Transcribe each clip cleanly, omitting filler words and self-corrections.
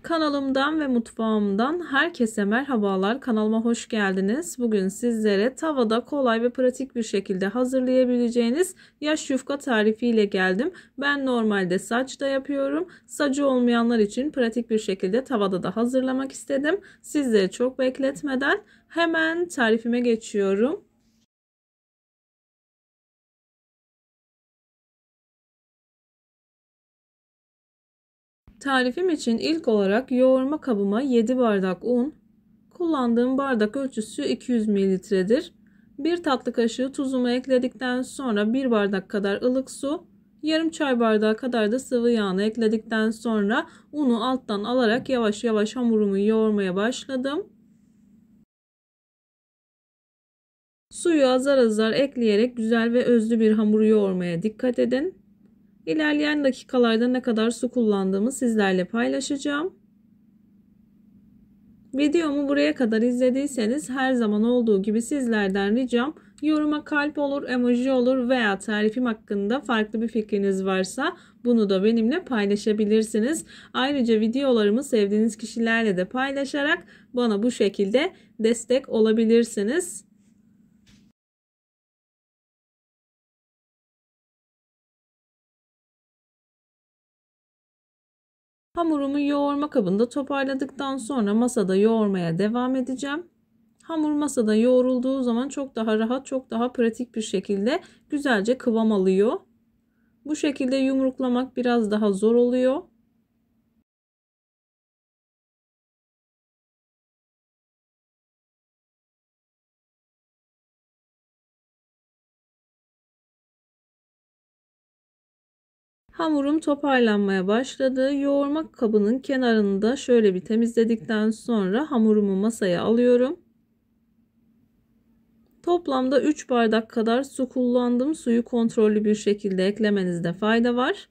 Kanalımdan ve mutfağımdan herkese merhabalar. Kanalıma hoş geldiniz. Bugün sizlere tavada kolay ve pratik bir şekilde hazırlayabileceğiniz yaş yufka tarifiyle geldim. Ben normalde saçta yapıyorum. Sacı olmayanlar için pratik bir şekilde tavada da hazırlamak istedim. Sizleri çok bekletmeden hemen tarifime geçiyorum. Tarifim için ilk olarak yoğurma kabıma 7 bardak un, kullandığım bardak ölçüsü 200 mililitredir. 1 tatlı kaşığı tuzumu ekledikten sonra 1 bardak kadar ılık su, yarım çay bardağı kadar da sıvı yağını ekledikten sonra unu alttan alarak yavaş yavaş hamurumu yoğurmaya başladım. Suyu azar azar ekleyerek güzel ve özlü bir hamuru yoğurmaya dikkat edin. İlerleyen dakikalarda ne kadar su kullandığımı sizlerle paylaşacağım. Videomu buraya kadar izlediyseniz her zaman olduğu gibi sizlerden ricam yoruma kalp olur, emoji olur veya tarifim hakkında farklı bir fikriniz varsa bunu da benimle paylaşabilirsiniz. Ayrıca videolarımı sevdiğiniz kişilerle de paylaşarak bana bu şekilde destek olabilirsiniz. Hamurumu yoğurma kabında toparladıktan sonra masada yoğurmaya devam edeceğim. Hamur masada yoğrulduğu zaman çok daha rahat, çok daha pratik bir şekilde güzelce kıvam alıyor. Bu şekilde yumruklamak biraz daha zor oluyor. Hamurum toparlanmaya başladı. Yoğurma kabının kenarını da şöyle bir temizledikten sonra hamurumu masaya alıyorum. Toplamda 3 bardak kadar su kullandım. Suyu kontrollü bir şekilde eklemenizde fayda var.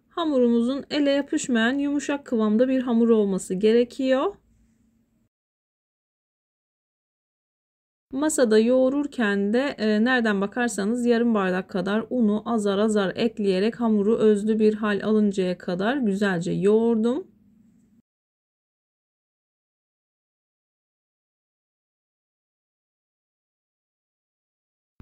Hamurumuzun ele yapışmayan yumuşak kıvamda bir hamur olması gerekiyor. Masada yoğururken de nereden bakarsanız yarım bardak kadar unu azar azar ekleyerek hamuru özlü bir hal alıncaya kadar güzelce yoğurdum.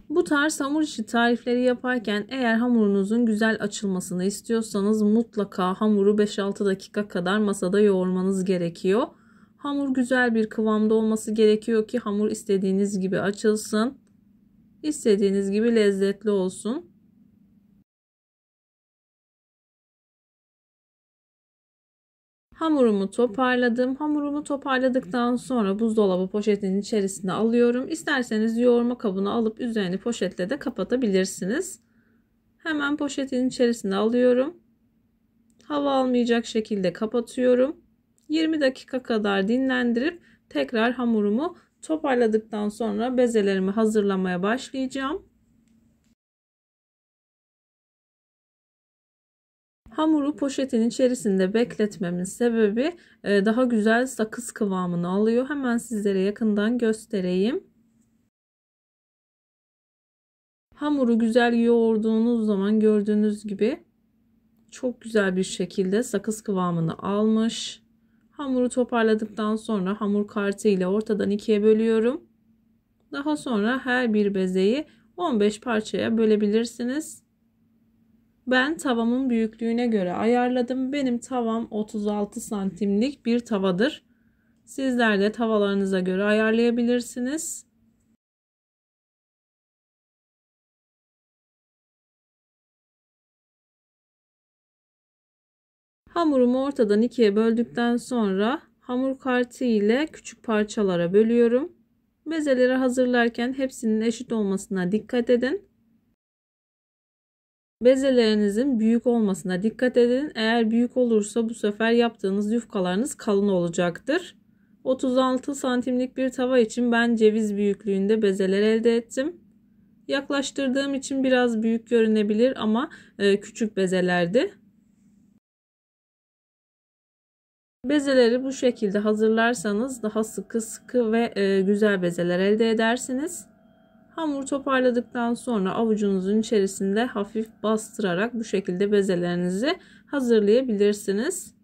Bu tarz hamur işi tarifleri yaparken eğer hamurunuzun güzel açılmasını istiyorsanız mutlaka hamuru 5-6 dakika kadar masada yoğurmanız gerekiyor. Hamur güzel bir kıvamda olması gerekiyor ki hamur istediğiniz gibi açılsın. İstediğiniz gibi lezzetli olsun. Hamurumu toparladım. Hamurumu toparladıktan sonra buzdolabı poşetinin içerisine alıyorum. İsterseniz yoğurma kabına alıp üzerini poşetle de kapatabilirsiniz. Hemen poşetin içerisine alıyorum. Hava almayacak şekilde kapatıyorum. 20 dakika kadar dinlendirip tekrar hamurumu toparladıktan sonra bezelerimi hazırlamaya başlayacağım. Hamuru poşetin içerisinde bekletmemin sebebi daha güzel sakız kıvamını alıyor. Hemen sizlere yakından göstereyim. Hamuru güzel yoğurduğunuz zaman gördüğünüz gibi çok güzel bir şekilde sakız kıvamını almış. Hamuru toparladıktan sonra hamur kartı ile ortadan ikiye bölüyorum. Daha sonra her bir bezeyi 15 parçaya bölebilirsiniz. Ben tavamın büyüklüğüne göre ayarladım. Benim tavam 36 santimlik bir tavadır. Sizler de tavalarınıza göre ayarlayabilirsiniz. Hamurumu ortadan ikiye böldükten sonra hamur kartı ile küçük parçalara bölüyorum. Bezeleri hazırlarken hepsinin eşit olmasına dikkat edin. Bezelerinizin büyük olmasına dikkat edin. Eğer büyük olursa bu sefer yaptığınız yufkalarınız kalın olacaktır. 36 santimlik bir tava için ben ceviz büyüklüğünde bezeler elde ettim. Yaklaştırdığım için biraz büyük görünebilir ama küçük bezelerdi. Bezeleri bu şekilde hazırlarsanız daha sıkı ve güzel bezeler elde edersiniz. Hamur toparladıktan sonra avucunuzun içerisinde hafif bastırarak bu şekilde bezelerinizi hazırlayabilirsiniz.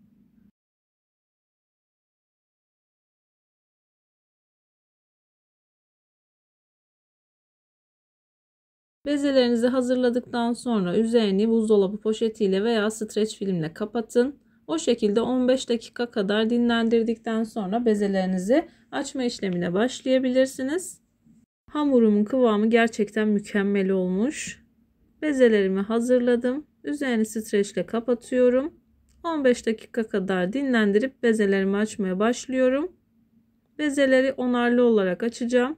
Bezelerinizi hazırladıktan sonra üzerini buzdolabı poşetiyle veya streç filmle kapatın. O şekilde 15 dakika kadar dinlendirdikten sonra bezelerinizi açma işlemine başlayabilirsiniz. Hamurumun kıvamı gerçekten mükemmel olmuş. Bezelerimi hazırladım. Üzerini streçle kapatıyorum. 15 dakika kadar dinlendirip bezelerimi açmaya başlıyorum. Bezeleri onarlı olarak açacağım.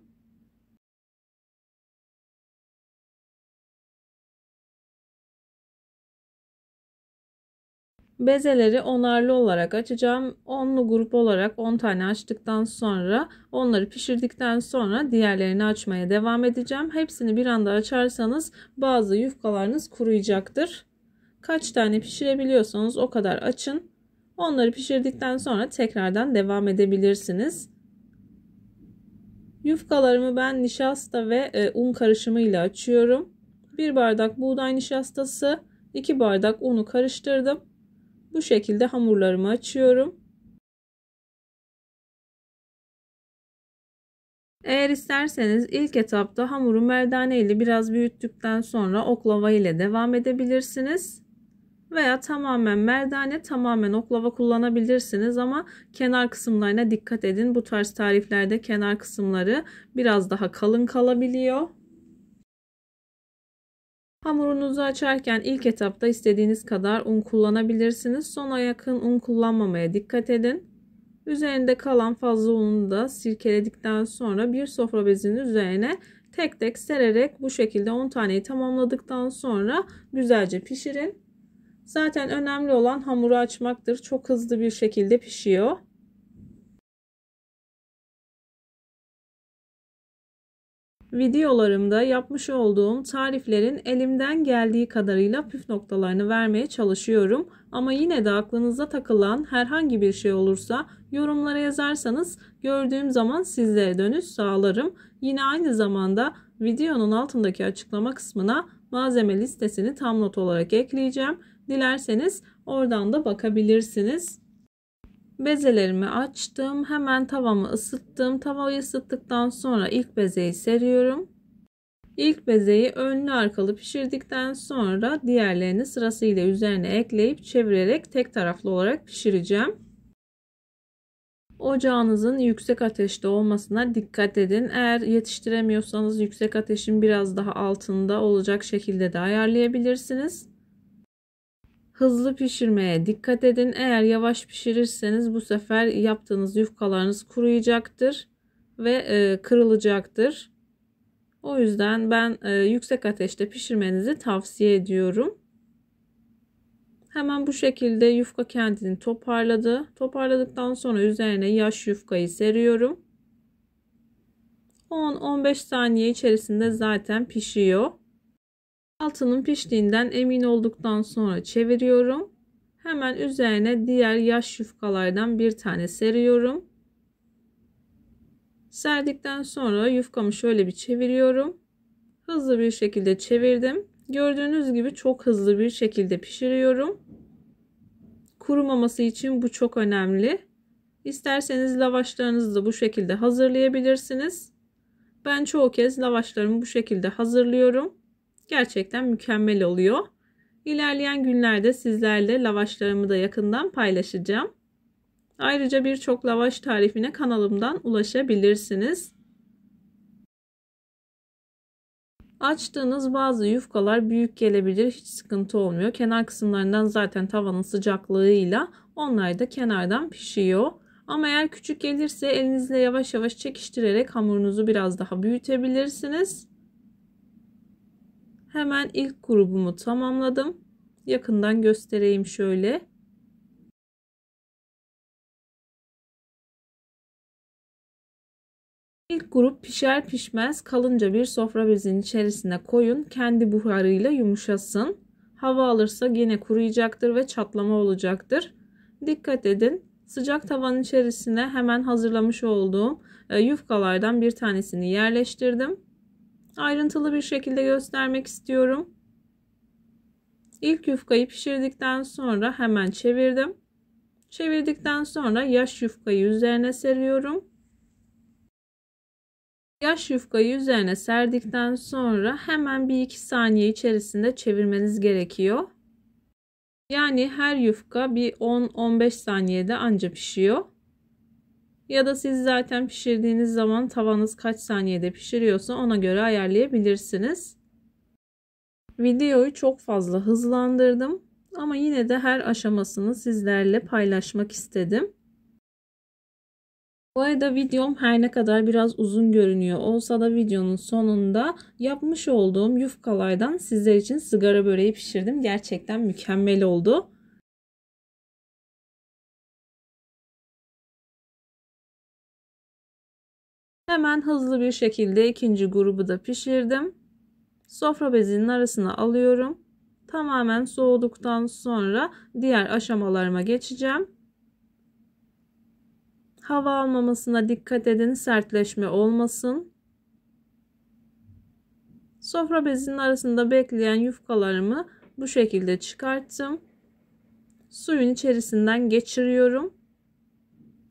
Bezeleri onarlı olarak açacağım. Onlu grup olarak 10 tane açtıktan sonra onları pişirdikten sonra diğerlerini açmaya devam edeceğim. Hepsini bir anda açarsanız bazı yufkalarınız kuruyacaktır. Kaç tane pişirebiliyorsanız o kadar açın. Onları pişirdikten sonra tekrardan devam edebilirsiniz. Yufkalarımı ben nişasta ve un karışımı ile açıyorum. 1 bardak buğday nişastası, 2 bardak unu karıştırdım. Bu şekilde hamurlarımı açıyorum. Eğer isterseniz ilk etapta hamuru merdane ile biraz büyüttükten sonra oklava ile devam edebilirsiniz. Veya tamamen merdane, tamamen oklava kullanabilirsiniz ama kenar kısımlarına dikkat edin. Bu tarz tariflerde kenar kısımları biraz daha kalın kalabiliyor. Hamurunuzu açarken ilk etapta istediğiniz kadar un kullanabilirsiniz. Sona yakın un kullanmamaya dikkat edin. Üzerinde kalan fazla unu da sirkeledikten sonra bir sofra bezinin üzerine tek tek sererek bu şekilde 10 taneyi tamamladıktan sonra güzelce pişirin. Zaten önemli olan hamuru açmaktır. Çok hızlı bir şekilde pişiyor. Videolarımda yapmış olduğum tariflerin elimden geldiği kadarıyla püf noktalarını vermeye çalışıyorum. Ama yine de aklınıza takılan herhangi bir şey olursa yorumlara yazarsanız gördüğüm zaman sizlere dönüş sağlarım. Yine aynı zamanda videonun altındaki açıklama kısmına malzeme listesini tam not olarak ekleyeceğim. Dilerseniz oradan da bakabilirsiniz. Bezelerimi açtım. Hemen tavamı ısıttım. Tavayı ısıttıktan sonra ilk bezeyi seriyorum. İlk bezeyi önlü arkalı pişirdikten sonra diğerlerini sırasıyla üzerine ekleyip çevirerek tek taraflı olarak pişireceğim. Ocağınızın yüksek ateşte olmasına dikkat edin. Eğer yetiştiremiyorsanız yüksek ateşin biraz daha altında olacak şekilde de ayarlayabilirsiniz. Hızlı pişirmeye dikkat edin. Eğer yavaş pişirirseniz bu sefer yaptığınız yufkalarınız kuruyacaktır ve kırılacaktır. O yüzden ben yüksek ateşte pişirmenizi tavsiye ediyorum. Hemen bu şekilde yufka kendini toparladı. Toparladıktan sonra üzerine yaş yufkayı seriyorum. 10-15 saniye içerisinde zaten pişiyor. Altının piştiğinden emin olduktan sonra çeviriyorum. Hemen üzerine diğer yaş yufkalardan bir tane seriyorum. Serdikten sonra yufkamı şöyle bir çeviriyorum. Hızlı bir şekilde çevirdim. Gördüğünüz gibi çok hızlı bir şekilde pişiriyorum. Kurumaması için bu çok önemli. İsterseniz lavaşlarınızı da bu şekilde hazırlayabilirsiniz. Ben çoğu kez lavaşlarımı bu şekilde hazırlıyorum. Gerçekten mükemmel oluyor. İlerleyen günlerde sizlerle lavaşlarımı da yakından paylaşacağım. Ayrıca birçok lavaş tarifine kanalımdan ulaşabilirsiniz. Açtığınız bazı yufkalar büyük gelebilir. Hiç sıkıntı olmuyor. Kenar kısımlarından zaten tavanın sıcaklığıyla onlar da kenardan pişiyor. Ama eğer küçük gelirse elinizle yavaş yavaş çekiştirerek hamurunuzu biraz daha büyütebilirsiniz. Hemen ilk grubumu tamamladım. Yakından göstereyim şöyle. İlk grup pişer pişmez kalınca bir sofra bezinin içerisine koyun. Kendi buharıyla yumuşasın. Hava alırsa yine kuruyacaktır ve çatlama olacaktır. Dikkat edin. Sıcak tavanın içerisine hemen hazırlamış olduğum yufkalardan bir tanesini yerleştirdim. Ayrıntılı bir şekilde göstermek istiyorum. İlk yufkayı pişirdikten sonra hemen çevirdim. Çevirdikten sonra yaş yufkayı üzerine seriyorum. Yaş yufkayı üzerine serdikten sonra hemen 1-2 saniye içerisinde çevirmeniz gerekiyor. Yani her yufka bir 10-15 saniyede anca pişiyor. Ya da siz zaten pişirdiğiniz zaman tavanız kaç saniyede pişiriyorsa ona göre ayarlayabilirsiniz. Videoyu çok fazla hızlandırdım ama yine de her aşamasını sizlerle paylaşmak istedim. Bu arada videom her ne kadar biraz uzun görünüyor olsa da videonun sonunda yapmış olduğum yufkalardan sizler için sigara böreği pişirdim. Gerçekten mükemmel oldu. Hemen hızlı bir şekilde ikinci grubu da pişirdim. Sofra bezinin arasına alıyorum. Tamamen soğuduktan sonra diğer aşamalarıma geçeceğim. Hava almamasına dikkat edin, sertleşme olmasın. Sofra bezinin arasında bekleyen yufkalarımı bu şekilde çıkarttım. Suyun içerisinden geçiriyorum.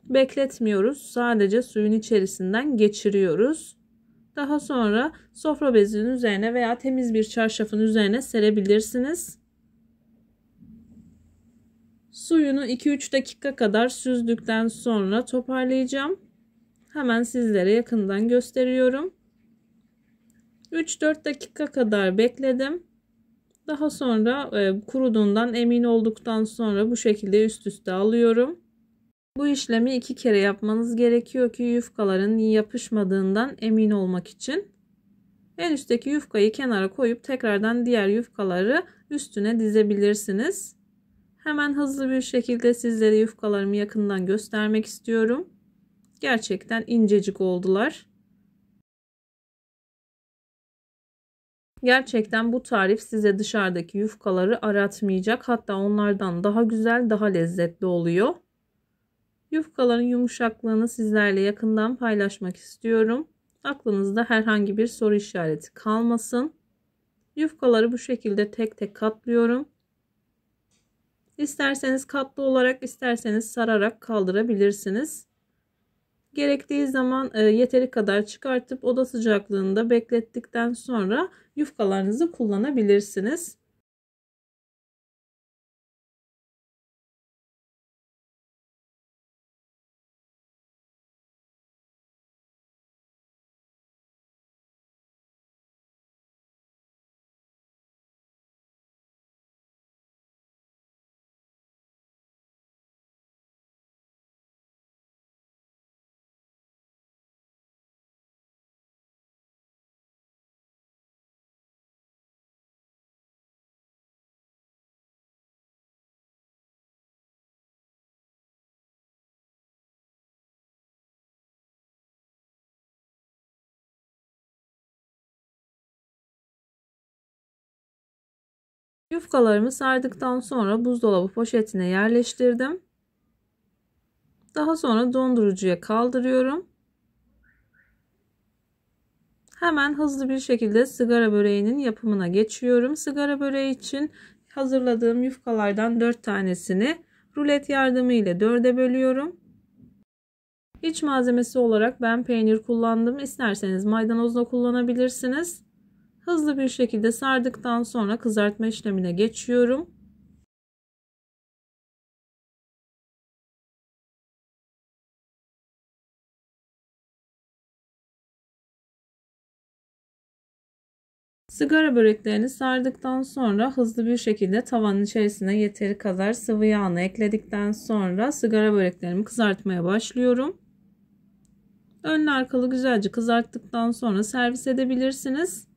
Bekletmiyoruz. Sadece suyun içerisinden geçiriyoruz. Daha sonra sofra bezinin üzerine veya temiz bir çarşafın üzerine serebilirsiniz. Suyunu 2-3 dakika kadar süzdükten sonra toparlayacağım. Hemen sizlere yakından gösteriyorum. 3-4 dakika kadar bekledim. Daha sonra kuruduğundan emin olduktan sonra bu şekilde üst üste alıyorum. Bu işlemi 2 kere yapmanız gerekiyor ki yufkaların yapışmadığından emin olmak için. En üstteki yufkayı kenara koyup tekrardan diğer yufkaları üstüne dizebilirsiniz. Hemen hızlı bir şekilde sizlere yufkalarımı yakından göstermek istiyorum. Gerçekten incecik oldular. Gerçekten bu tarif size dışarıdaki yufkaları aratmayacak. Hatta onlardan daha güzel, daha lezzetli oluyor. Yufkaların yumuşaklığını sizlerle yakından paylaşmak istiyorum. Aklınızda herhangi bir soru işareti kalmasın. Yufkaları bu şekilde tek tek katlıyorum. İsterseniz katlı olarak, isterseniz sararak kaldırabilirsiniz. Gerektiği zaman yeteri kadar çıkartıp oda sıcaklığında beklettikten sonra yufkalarınızı kullanabilirsiniz. Yufkalarımı sardıktan sonra buzdolabı poşetine yerleştirdim. Daha sonra dondurucuya kaldırıyorum. Hemen hızlı bir şekilde sigara böreğinin yapımına geçiyorum. Sigara böreği için hazırladığım yufkalardan 4 tanesini rulet yardımı ile 4'e bölüyorum. İç malzemesi olarak ben peynir kullandım. İsterseniz maydanoz da kullanabilirsiniz. Hızlı bir şekilde sardıktan sonra kızartma işlemine geçiyorum. Sigara böreklerini sardıktan sonra hızlı bir şekilde tavanın içerisine yeteri kadar sıvı yağını ekledikten sonra sigara böreklerimi kızartmaya başlıyorum. Önlü arkalı güzelce kızarttıktan sonra servis edebilirsiniz.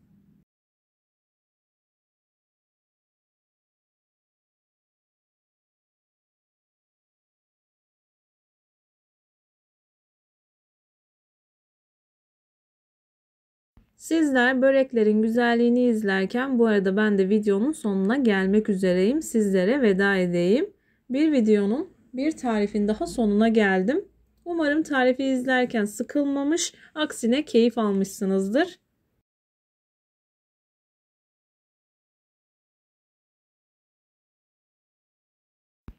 Sizler böreklerin güzelliğini izlerken bu arada ben de videonun sonuna gelmek üzereyim. Sizlere veda edeyim. Bir videonun, bir tarifin daha sonuna geldim. Umarım tarifi izlerken sıkılmamış, aksine keyif almışsınızdır.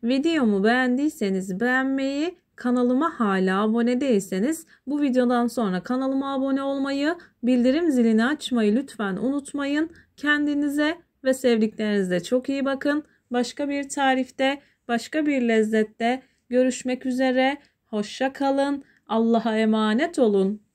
Videomu beğendiyseniz beğenmeyi, Kanalıma hala abone değilseniz bu videodan sonra kanalıma abone olmayı, bildirim zilini açmayı lütfen unutmayın. Kendinize ve sevdiklerinize çok iyi bakın. Başka bir tarifte, başka bir lezzette görüşmek üzere. Hoşça kalın. Allah'a emanet olun.